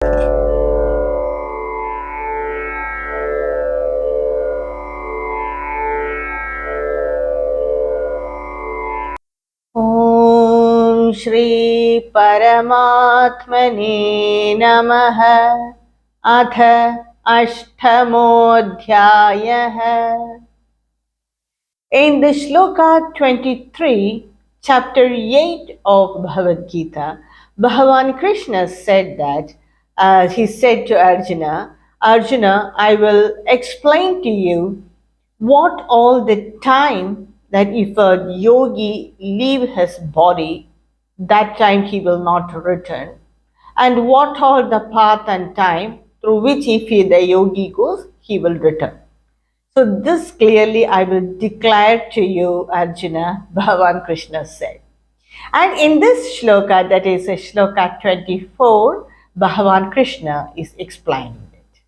ॐ श्री परमात्मने नमः। अथ अष्टमोऽध्यायः। In the Sloka 23, chapter 8 of Bhagavad Gita, Bhagavan Krishna said that, he said to Arjuna, Arjuna, I will explain to you what all the time that if a yogi leave his body, that time he will not return, and what are the path and time through which if the yogi goes, he will return. So this clearly I will declare to you, Arjuna, Bhagavan Krishna said. And in this shloka, that is a shloka 24, Bhagavan Krishna is explaining it.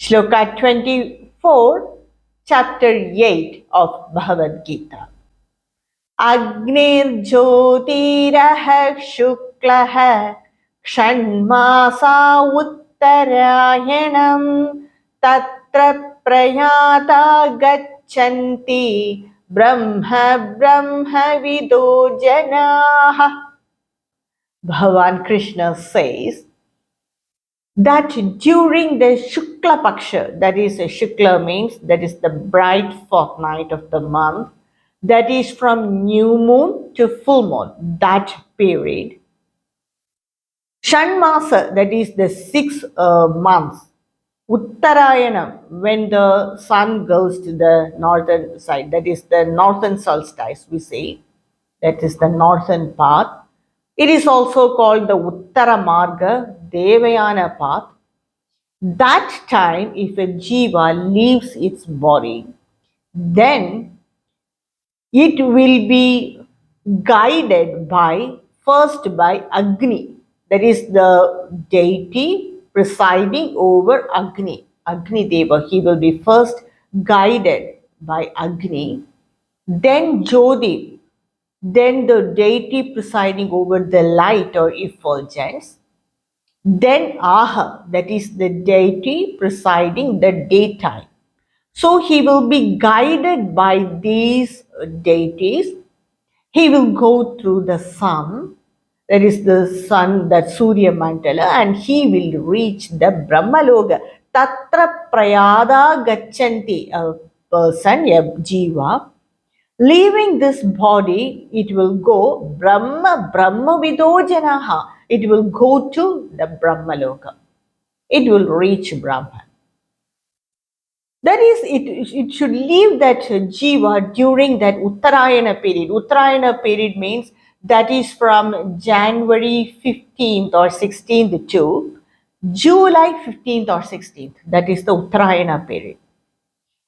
Shloka 24, chapter 8 of Bhagavad Gita. Agnir Jyotirah Shuklaha Kshanmasa Uttarayanam Tatra Prayata Gacchanti Brahma Vido Janaha. Bhagavan Krishna says that during the Shukla Paksha, that is Shukla means that is the bright fortnight of the month, that is from new moon to full moon, that period. Shanmasa, that is the 6 months. Uttarayanam, when the sun goes to the northern side, that is the northern solstice, we say, that is the northern path. It is also called the Uttara Marga, Devayana path. That time, if a jiva leaves its body, then it will be guided first by Agni, that is the deity presiding over Agni. Agni Deva, he will be first guided by Agni, then Jyoti, then the deity presiding over the light or effulgence, then Aha, that is the deity presiding the daytime. So he will be guided by these deities. He will go through the sun, that is the sun, that Surya Mantala, and he will reach the Brahmaloka. Tatra Prayada Gacchanti, a person, a jiva, leaving this body, it will go Brahma Vido Janaha. It will go to the Brahmaloka. It will reach Brahman. That is, it should leave that jiva during that Uttarayana period. Uttarayana period means that is from January 15th or 16th to July 15th or 16th. That is the Uttarayana period.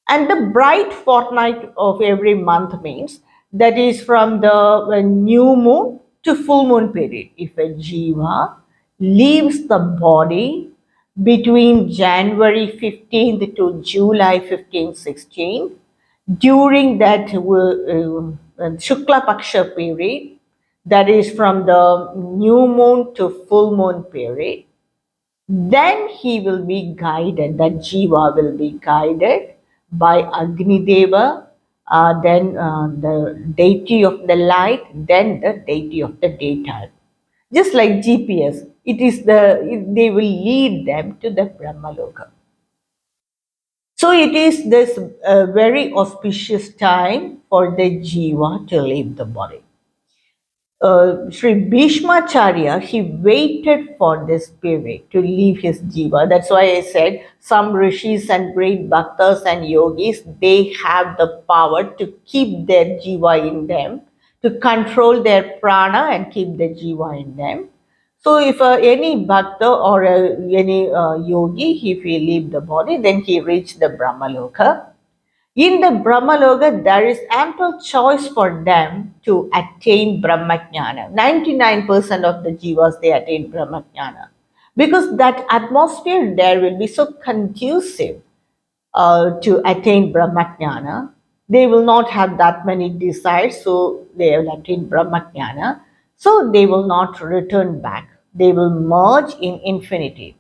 And the bright fortnight of every month means that is from the new moon to full moon period. If a jiva leaves the body between January 15th to July 15th, 16th, during that Shukla Paksha period, that is from the new moon to full moon period, then he will be guided, that jiva will be guided by Agni Deva, then the deity of the light, then the deity of the daytime. Just like GPS, they will lead them to the Brahmaloka. So it is this very auspicious time for the jiva to leave the body. Sri Bhishmacharya, he waited for this period to leave his jiva. That's why I said some rishis and great bhaktas and yogis, they have the power to keep their jiva in them, to control their prana and keep the jiva in them. So if any bhakta or any yogi, if he leave the body, then he reach the Brahmaloka. In the Brahmaloka, there is ample choice for them to attain Brahmajnana. 99% of the jivas, they attain Brahmajnana. Because that atmosphere there will be so conducive to attain Brahmajnana. They will not have that many desires, so they will attain Brahmajnana. So they will not return back. they will merge in infinity.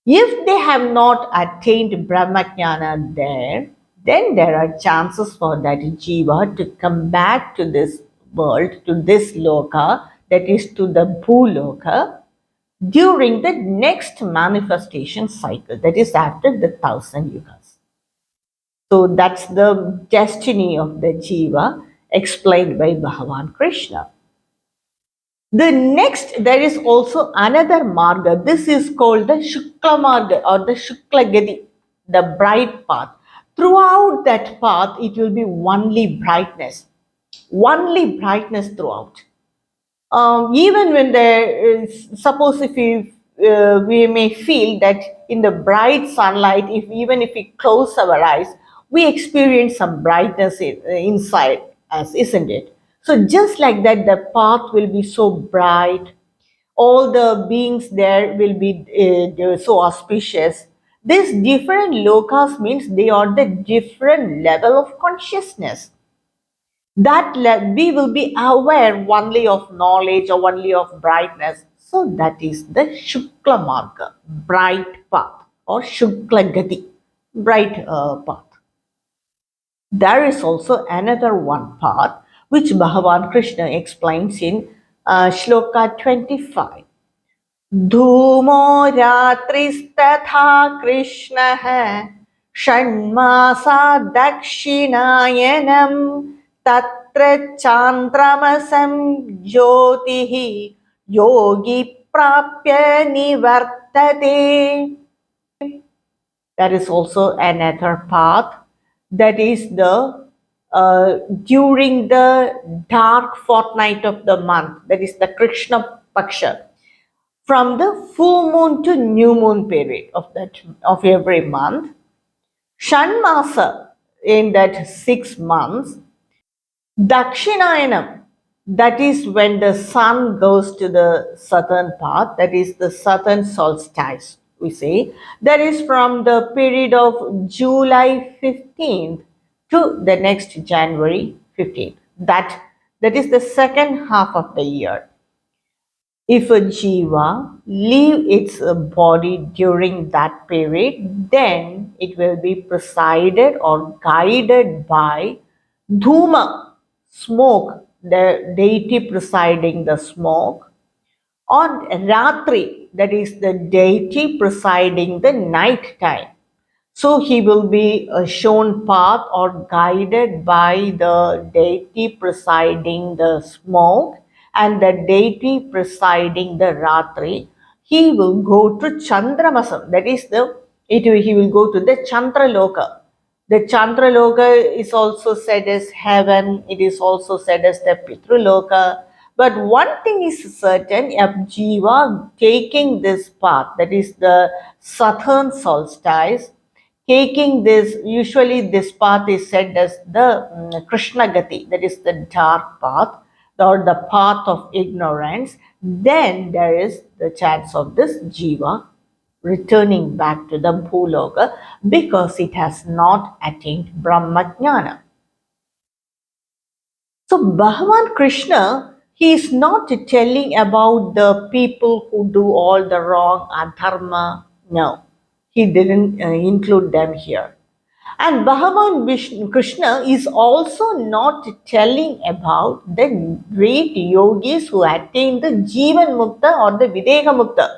If they have not attained Brahmajnana there, then there are chances for that jiva to come back to this world, to this loka, that is to the bhuloka, during the next manifestation cycle, that is after the 1,000 yugas. So that's the destiny of the jiva explained by Bhagavan Krishna. The next, there is also another marga. This is called the Shukla marga or the Shukla Gati, the bright path. Throughout that path, it will be only brightness throughout. Even when there is, suppose if we may feel that in the bright sunlight, even if we close our eyes, we experience some brightness inside us, isn't it? So just like that, the path will be so bright. All the beings there will be so auspicious. These different lokas means they are the different level of consciousness that we will be aware only of knowledge or only of brightness. So that is the Shukla Marga, bright path, or Shukla Gati, bright path. There is also another one path which Bhagavan Krishna explains in Shloka 25. धूमो रात्रिस्तथा कृष्णः षण्मासा दक्षिणायनं तत्र चान्द्रमसं ज्योतिः योगी प्राप्य निवर्तते. That is also another path. That is the during the dark fortnight of the month. That is the Krishna Paksha, from the full moon to new moon period of every month. Shanmasa, in that 6 months. Dakshinayanam, that is when the sun goes to the southern path, that is the southern solstice, we say. That is from the period of July 15th to the next January 15th. That is the second half of the year. If a jiva leave its body during that period, then it will be presided or guided by dhuma, smoke, the deity presiding the smoke, or ratri, that is the deity presiding the night time. So he will be shown path or guided by the deity presiding the smoke and the deity presiding the ratri. He will go to Chandramasam. That is he will go to the Chandraloka. The Chandraloka is also said as heaven. It is also said as the Pitruloka. But one thing is certain, a jiva taking this path, that is the southern solstice, taking this, usually this path is said as the Krishna Gati, that is the dark path or the path of ignorance, then there is the chance of this jiva returning back to the Bhuloka because it has not attained Brahmajnana. So Bhagavan Krishna, he is not telling about the people who do all the wrong adharma. No, he didn't include them here. And Bhagavan Krishna is also not telling about the great yogis who attain the Jivan Mukta or the Videha Mukta.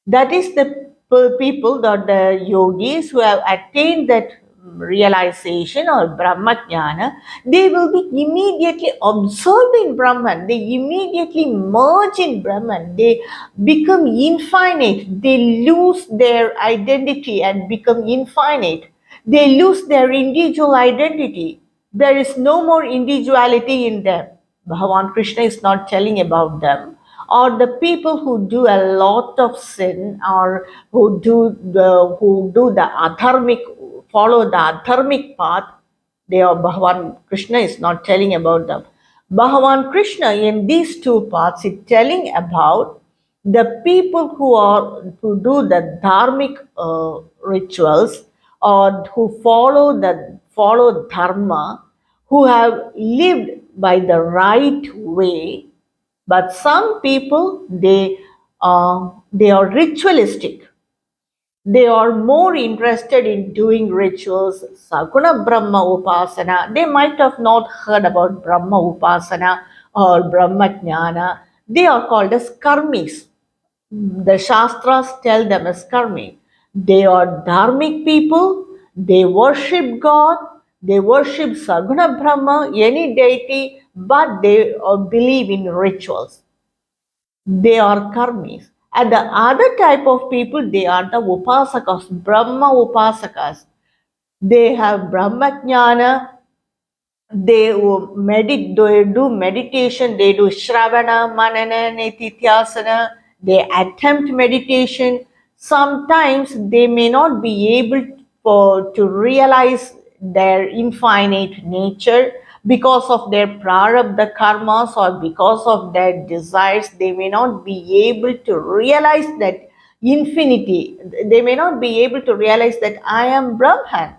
That is the people, the yogis who have attained that realization or Brahmajnana. They will be immediately absorbed in Brahman. They immediately merge in Brahman. They become infinite. They lose their identity and become infinite. They lose their individual identity. There is no more individuality in them. Bhagavan Krishna is not telling about them. Or the people who do a lot of sin, or who do the adharmic, follow the adharmic path, they are, Bhagavan Krishna is not telling about them. Bhagavan Krishna in these two paths is telling about the people who do the dharmic rituals, or who follow dharma, who have lived by the right way. But some people, they they are ritualistic. They are more interested in doing rituals, Saguna Brahma Upasana. They might have not heard about Brahma Upasana or Brahma Jnana. They are called as karmis. The Shastras tell them as karmi. They are dharmic people. They worship God. They worship Saguna Brahma, any deity, but they believe in rituals. They are karmis. And the other type of people, they are the upasakas, Brahma upasakas. They have Brahma Jnana, they do meditation, they do Shravana, Manana, Nitityasana, they attempt meditation. Sometimes they may not be able to realize their infinite nature because of their prarabdha karmas or because of their desires. They may not be able to realize that infinity. They may not be able to realize that I am Brahman.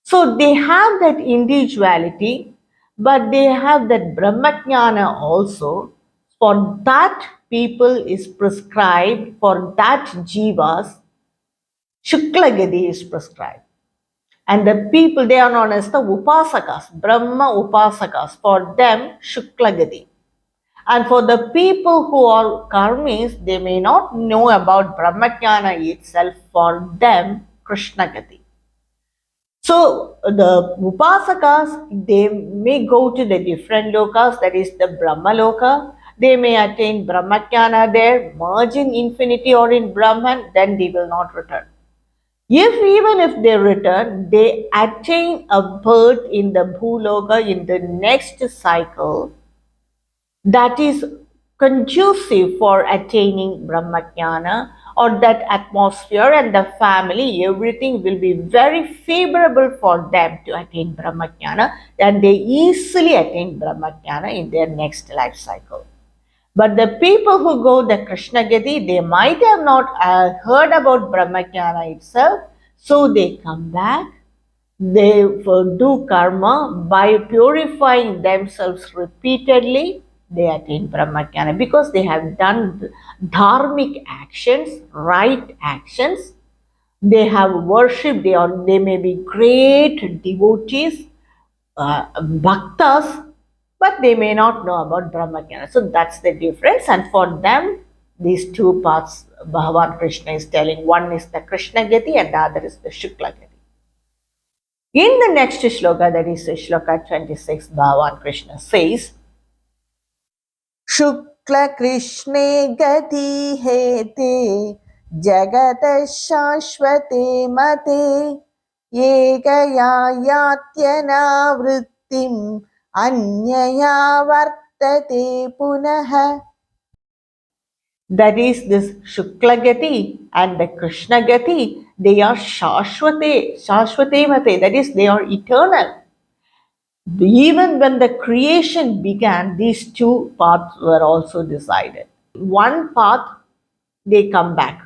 So they have that individuality, but they have that Brahmajnana also. For that people is prescribed, for that jivas, Shukla Gati is prescribed. And the people, they are known as the Upasakas, Brahma Upasakas. For them, Shukla Gati. And for the people who are karmis, they may not know about Brahmajnana itself. For them, Krishna Gati. So the upasakas, they may go to the different lokas, that is the Brahma loka. They may attain Brahmajnana there, merge in infinity or in Brahman, then they will not return. Even if they return, they attain a birth in the Bhuloka in the next cycle that is conducive for attaining Brahmajnana, or that atmosphere and the family, everything will be very favorable for them to attain Brahmajnana, and they easily attain Brahmajnana in their next life cycle. But the people who go the Krishna Gati, they might have not heard about Brahmajnana itself, so they come back. They do karma by purifying themselves repeatedly. They attain Brahmajnana because they have done dharmic actions, right actions. They have worshipped. They may be great devotees, bhaktas, but they may not know about Brahmajnana. So that's the difference. And for them, these two paths Bhagavan Krishna is telling. One is the Krishna Gati and the other is the Shukla Gati. In the next shloka, that is shloka 26, Bhagavan Krishna says, Shukla Krishne Gati Hete Jagata Shashvate Mate Yegaya Yatyana Vrittim Anyaya Vartate Punaha. That is this Shukla Gati and the Krishna Gati, they are Shashvate Mate, that is, they are eternal. Even when the creation began, these two paths were also decided. One path, they come back.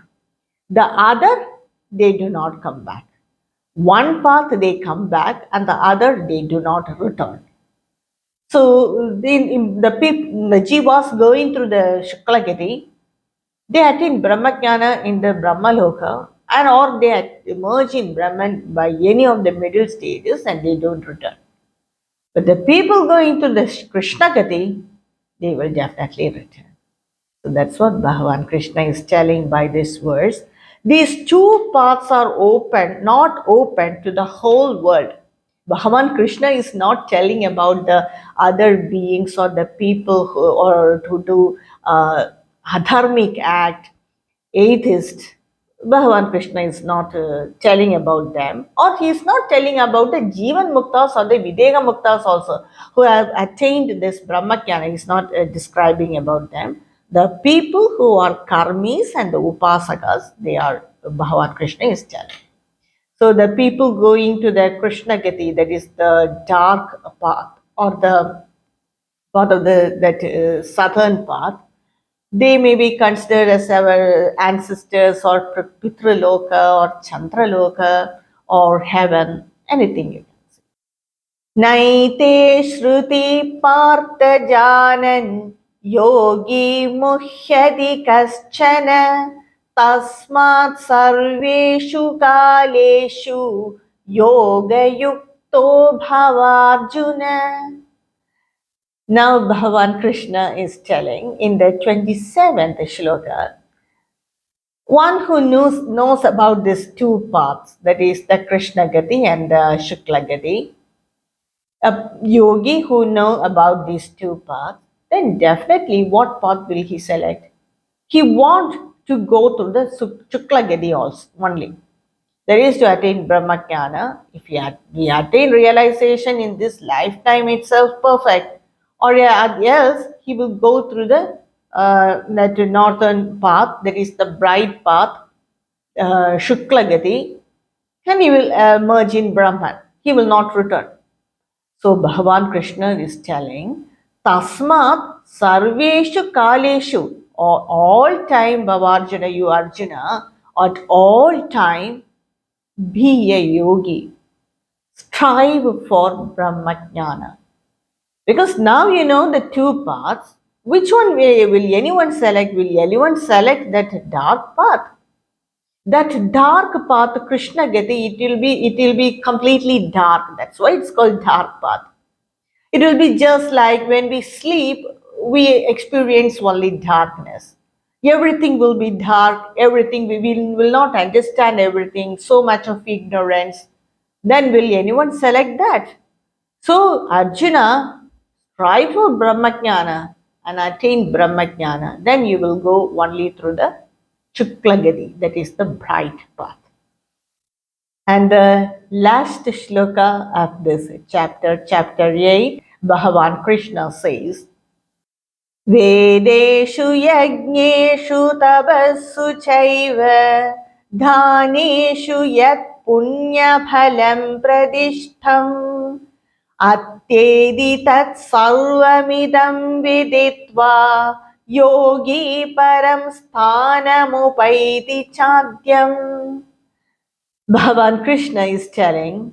The other, they do not come back. One path, they come back, and the other, they do not return. So, the jivas going through the Shukla Gati, they attain Brahmajnana in the Brahmaloka, and or they emerge in Brahman by any of the middle stages and they don't return. But the people going to the Krishna Gati, they will definitely return. So that's what Bhagavan Krishna is telling by this verse. These two paths are open, not open to the whole world. Bhagavan Krishna is not telling about the other beings or the people who do adharmic act, atheist. Bhagavan Krishna is not telling about them, or he is not telling about the Jivan Muktas or the Videga Muktas also, who have attained this Brahmajnana. He is not describing about them. The people who are karmis and the upasakas, they are, Bhagavan Krishna is telling. So the people going to the Krishna Gati, that is the dark path, or the path of that southern path, they may be considered as our ancestors or Pitraloka or Chandraloka or heaven, anything you can say. Naite Shruti Partha Janan yogi muhyati kaschana tasmat sarveshu kaleshu yoga yukto bhavarjuna. Now Bhagavan Krishna is telling in the 27th shloka, one who knows about these two paths, that is the Krishna Gati and the Shukla Gati, a yogi who know about these two paths, then definitely what path will he select? He want to go through the Shukla Gati also only. That is to attain Brahmajnana. If we attain realization in this lifetime itself, perfect. Or else he will go through the that northern path, that is the bright path, Shukla Gati, and he will merge in Brahman. He will not return. So Bhagavan Krishna is telling, Tasmat Sarveshu Kaleshu, or all time Bhavarjuna, you Arjuna, at all time be a yogi. Strive for Brahmajnana. Because now you know the two paths. Which one will anyone select? Will anyone select that dark path? That dark path, Krishna Gati, it will be completely dark. That's why it's called dark path. It will be just like when we sleep, we experience only darkness. Everything will be dark, everything we will not understand everything, so much of ignorance. Then will anyone select that? So Arjuna, strive for Brahmajnana and attain Brahmajnana. Then you will go only through the Chuklagadi, that is the bright path. And the last shloka of this chapter, chapter 8, Bhagavan Krishna says, Vedeshu yajneshu tabassu chaiva dhaneshu yat punya phalam pradishtham attedi tat sarvamidam viditva yogi param sthanamupaiti chadyam. Bhagavan Krishna is telling,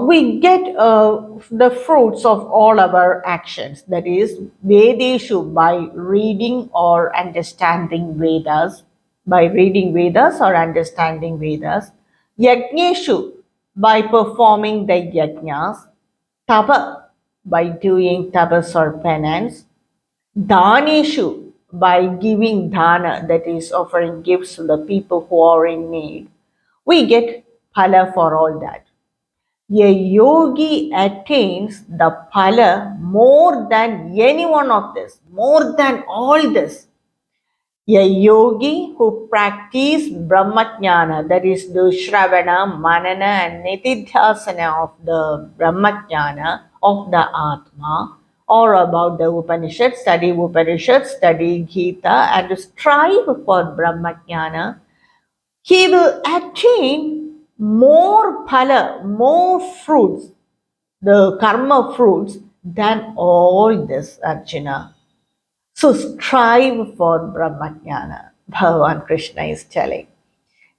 we get the fruits of all our actions. That is, Vedeshu, by reading or understanding Vedas, by reading Vedas or understanding Vedas. Yajneshu, by performing the yajnas. Tapa, by doing tapas or penance. Daneshu, by giving dana, that is, offering gifts to the people who are in need. We get phala for all that. A yogi attains the phala more than any one of this, more than all this. A yogi who practices Brahmajnana, that is the Shravana, Manana, and Nitidhyasana of the Brahmajnana of the Atma, or about the Upanishad, study Gita, and strive for Brahmajnana, he will attain more phala, more fruits, the karma fruits, than all this, Arjuna. So strive for Brahmajnana, Bhagavan Krishna is telling.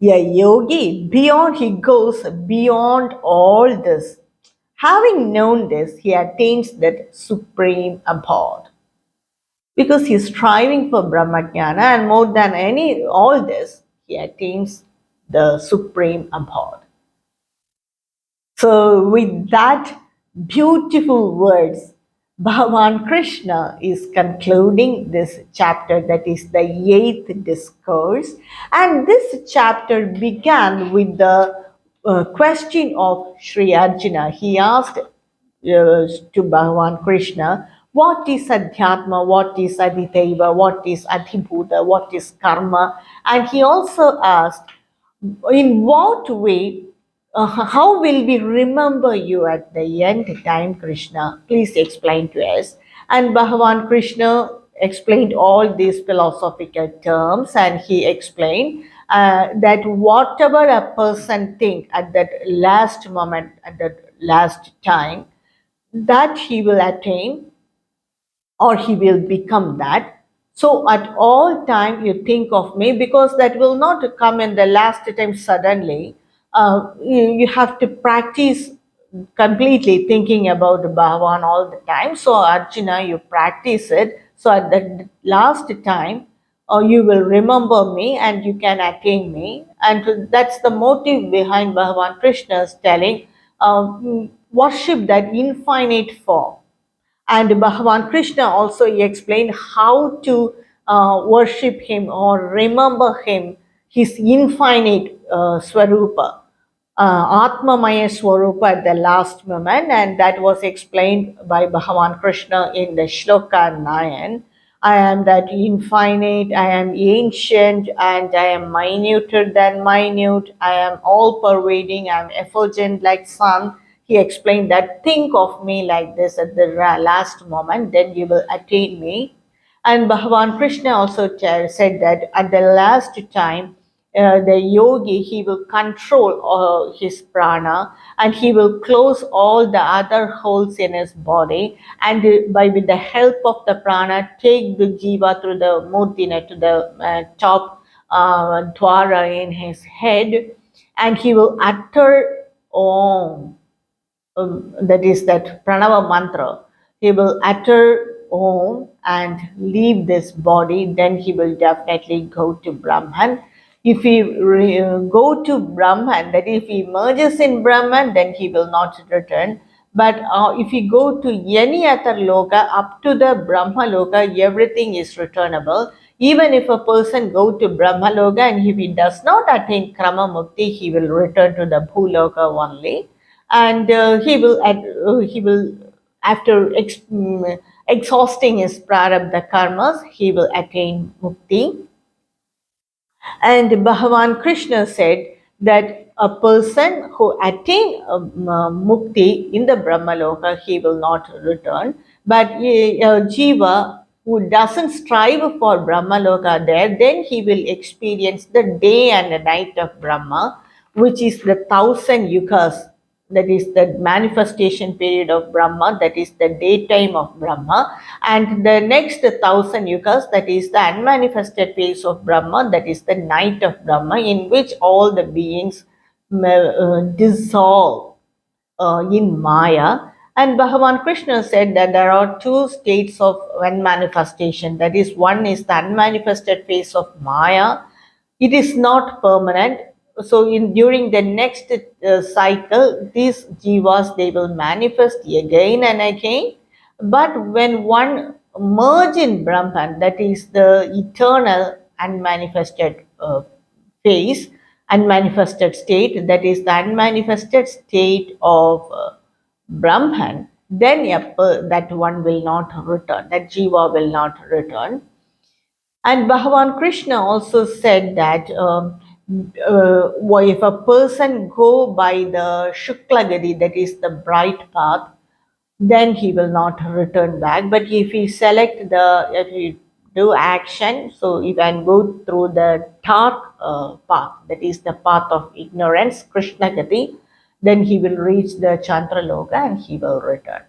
A yogi, he goes beyond all this. Having known this, he attains that supreme abode. Because he's striving for Brahmajnana, and more than all this, he attains the supreme abode. So, with that beautiful words, Bhagavan Krishna is concluding this chapter, that is the 8th discourse. And this chapter began with the question of Sri Arjuna. He asked to Bhagavan Krishna, what is Adhyatma, what is Aditaiva, what is Adhibhuta, what is Karma? And he also asked, in what way, how will we remember you at the end time, Krishna? Please explain to us. And Bhagavan Krishna explained all these philosophical terms, and he explained that whatever a person think at that last moment, at that last time, that he will attain or he will become that. So at all time you think of me, because that will not come in the last time suddenly. You have to practice completely thinking about Bhagavan all the time. So Arjuna, you practice it So at the last time, you will remember me and you can attain me. And that's the motive behind Bhagavan Krishna's telling, worship that infinite form. And Bhagavan Krishna also explained how to worship him or remember him, his infinite Swarupa, Atmamaya Swarupa at the last moment, and that was explained by Bhagavan Krishna in the Shloka 9. I am that infinite, I am ancient, and I am minuter than minute, I am all pervading, I am effulgent like sun. He explained that think of me like this at the last moment, then you will attain me. And Bhagavan Krishna also said that at the last time, the yogi, he will control his prana and he will close all the other holes in his body, and by with the help of the prana take the jiva through the murtina to the top dwara in his head, and he will utter om, that is that pranava mantra. He will utter om and leave this body, then he will definitely go to Brahman. If he go to Brahman, that if he merges in Brahman, then he will not return. But if he go to any other loka, up to the Brahma loka, everything is returnable. Even if a person go to Brahma loka and if he does not attain Krama Mukti, he will return to the Bhuloka only, and he will after exhausting his prarabdha karmas, he will attain mukti. And Bhagavan Krishna said that a person who attain mukti in the Brahmaloka, he will not return. But a jiva who doesn't strive for Brahmaloka there, then he will experience the day and the night of Brahma, which is the 1,000 yugas, that is the manifestation period of Brahma, that is the daytime of Brahma, and the next 1,000 yugas, that is the unmanifested phase of Brahma, that is the night of Brahma, in which all the beings dissolve in Maya. And Bhagavan Krishna said that there are two states of manifestation. That is, one is the unmanifested phase of Maya. It is not permanent. So, during the next cycle, these jivas, they will manifest again and again. But when one merge in Brahman, that is the eternal unmanifested phase, unmanifested state, that is the unmanifested state of Brahman, then that one will not return, that jiva will not return. And Bhagavan Krishna also said that if a person go by the Shukla gati, that is the bright path, then he will not return back. But if he if he do action, so he can go through the dark path, that is the path of ignorance, Krishna gati, then he will reach the Chandraloka and he will return.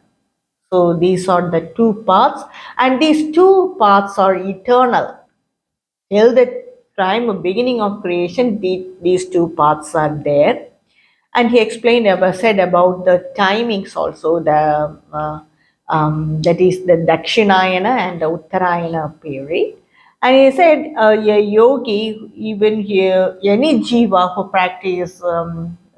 So these are the two paths, and these two paths are eternal. Till the time of beginning of creation, these two paths are there. And he explained said about the timings also, the that is the Dakshinayana and the Uttarayana period. And he said a yogi, even here, any jiva who practice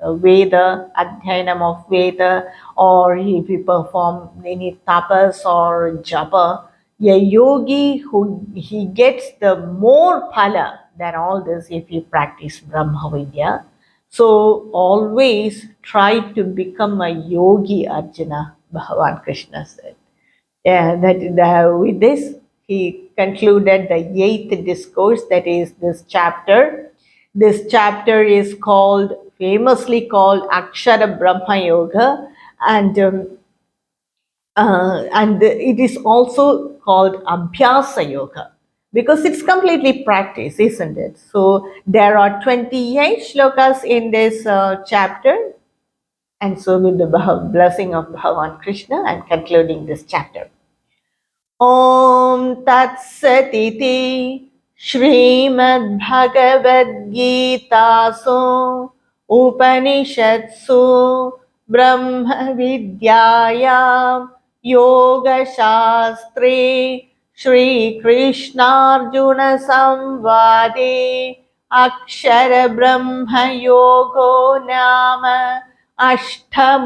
Veda, Adhyanam of Veda, or if he perform any tapas or japa, a yogi who he gets the more phala than all this if he practice Brahma Vidya. So always try to become a yogi, Arjuna, Bhagavan Krishna said. Yeah, with this, he concluded the eighth discourse, that is this chapter. This chapter is famously called Akshara Brahma Yoga, and it is also called Abhyasa Yoga because it's completely practice, isn't it? So there are 28 shlokas in this chapter, and so with the blessing of Bhagavan Krishna, I'm concluding this chapter. Om Tat Sat Iti Srimad Bhagavad Gita So Upanishadsu Brahma Vidyayam Yoga Shastre श्रीकृष्णार्जुनसंवादे अक्षरब्रह्मयोगो नाम अष्टमोऽध्यायः.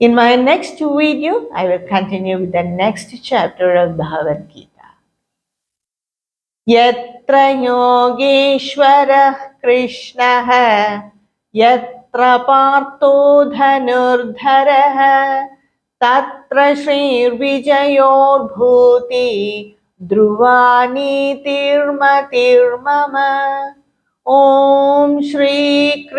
In my next video, I will continue with the next chapter of Bhagavad Gita. यत्र योगेश्वरः कृष्णः यत्र पार्थो धनुर्धरः तत्र श्रीर्विजयोर्भूति ध्रुवा नीतिर्मतिर्मम. ॐ श्रीकृष्णार्पणमस्तु.